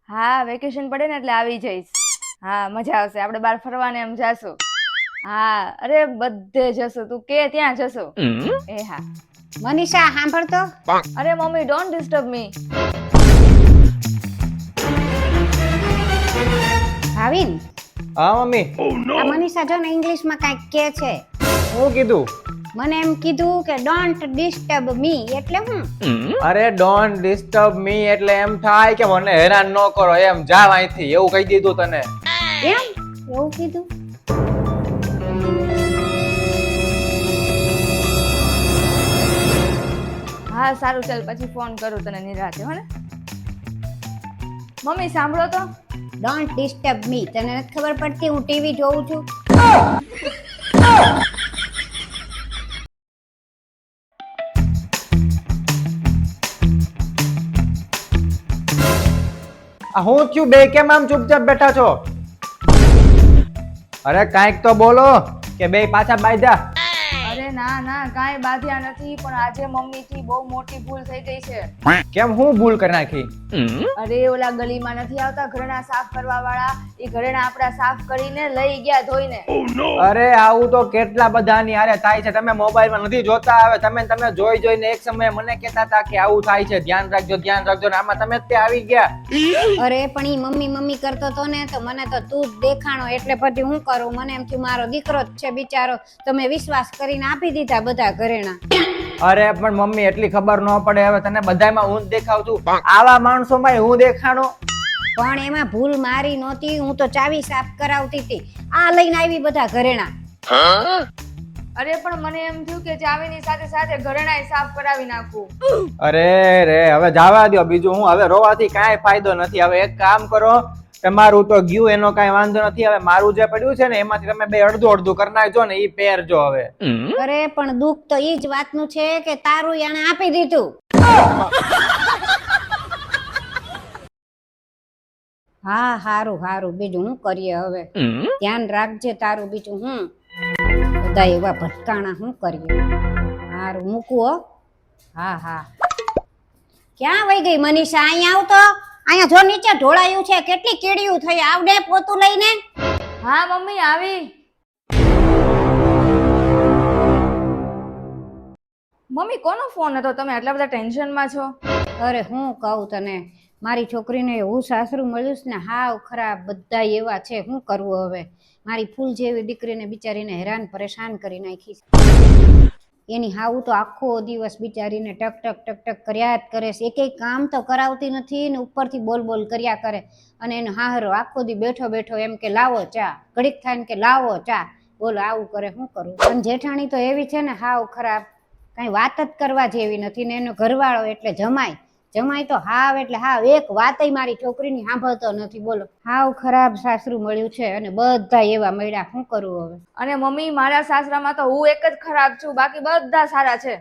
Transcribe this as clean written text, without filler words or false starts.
હા વેકેશન પડે ને એટલે આવી જઈશ. હા મજા આવશે, આપણે બહાર ફરવાને એમ જાશું. હા અરે બધે જશું, તું કે ત્યાં જશું. એ હા. મનીષા સાંભળતો. અરે મમ્મી ડોન્ટ ડિસ્ટર્બ મી. ભાવિન, હા મમ્મી. આ મનીષા જો ને ઇંગ્લિશમાં કાંઈક કે છે. શું કીધું? મને એમ કીધું કે ડોન્ટ ડિસ્ટર્બ મી એટલે હું? અરે ડોન્ટ ડિસ્ટર્બ મી એટલે એમ થાય કે મને હેરાન ન કરો, એમ જાવ અહીંથી, એવું કહી દીધું તને. એમ એવું કીધું? હા સારું ચાલ પછી ફોન કરું તને નિરાતે હો ને. મમ્મી સાંભળો તો. ડોન્ટ ડિસ્ટર્બ મી. તને નથી ખબર પડતી હું ટીવી જોઉં છું? આ હું થયું, બે કેમ આમ ચૂપચાપ બેઠા છો? અરે કાંઈક તો બોલો કે બે પાછા બાંધ્યા. અરે ના ના કાંઈ બાધ્યા નથી, પણ આજે મમ્મી થી બહુ મોટી ભૂલ થઈ ગઈ છે. કેમ, હું ભૂલ કરી નાખી? અરે ઓલા ગલીમાં નથી આવતા ઘરેણા સાફ કરવા વાળા, એ ઘરેણા આપડા સાફ કરીને લઈ ગયા ધોઈને. અરે આવું તો કેટલા બધાની હારે થાય છે, તમે મોબાઈલમાં નથી જોતા? હવે તમે જોઈને એક સમયે મને કહેતા હતા કે આવું થાય છે, ધ્યાન રાખજો ને આમાં તમે જ તે આવી ગયા. અરે પણ ઈ મમ્મી મમ્મી કરતો તો ને, તો મને તો તું જ દેખાણો, એટલે પછી હું કરું? મને એમ થયું મારો દીકરો જ છે બિચારો, તમે વિશ્વાસ કરીને આપી દીધા બધા ઘરેણા. અરે પણ મમ્મી એટલી ખબર ન પડે, હવે તને બધાયમાં હું જ દેખાવ છું, આવા માણસોમાં હું દેખાણો? પણ એમાં ભૂલ મારી નહોતી, હું તો ચાવી સાફ કરાવતી હતી, આ લઈને આવી બધા ઘરેણા. અરે પણ મને એમ થયું કે ચાવીની સાથે સાથે ઘરેણાય સાફ કરાવી નાખું. અરે રે હવે જવા દો, બીજું હું, હવે રોવાથી કાંઈ ફાયદો નથી. હવે એક કામ કરો, તમારું તો ગયું એનો કાંઈ વાંધો નથી, હવે મારું જે પડ્યું છે ને એમાંથી તમે બે અડધું અડધું કરી નાખજો ને, ઈ પહેરજો હવે. અરે પણ દુઃખ તો ઈ જ વાતનું છે કે તારું એને આપી દીધું. હા હારું હારું, બીજું હું કરીએ હવે? ધ્યાન રાખજે તારું, બીજું હું? બધા એવા ભટકાણા, શું કરીએ? હારું મૂકું હો. હા હા. ક્યાં વઈ ગઈ મનીષા? અહીંયા આવતો, અહીંયા જો નીચે ઢોળાયું છે, કેટલી કીડીયું થઈ, આવડે પોતું લઈને. હા મમ્મી આવી. મમ્મી કોનો ફોન હતો? તમે આટલા બધા ટેન્શનમાં છો? અરે હું કહું તને, મારી છોકરીને એવું સાસરું મળ્યું છે ને, હાવ ખરાબ, બધા એવા છે, શું કરવું હવે? મારી ફૂલ જેવી દીકરીને બિચારીને હેરાન પરેશાન કરી નાખી છે. એની હાવું તો આખો દિવસ બિચારીને ટક ટક ટક ટક કર્યા જ કરે છે, એક કામ તો કરાવતી નથી ને ઉપરથી બોલ બોલ કર્યા કરે. અને એનો હાહરો આખો દી બેઠો બેઠો એમ કે લાવો ચા, ઘડીક થાય ને કે લાવો ચા, બોલો આવું કરે, શું કરું? પણ જેઠાણી તો એવી છે ને હાવ ખરાબ, કઈ વાત જ કરવા જેવી નથી. ને એનો ઘરવાળો એટલે જમાઈ તો હાવ એટલે હાવ એક વાતય મારી છોકરીની સાંભળતો નથી, બોલો. હાવ ખરાબ સાસરું મળ્યું છે, અને બધા એવા મળ્યા, શું કરવું હવે? અને મમ્મી મારા સાસરામાં તો હું એક જ ખરાબ છું, બાકી બધા સારા છે.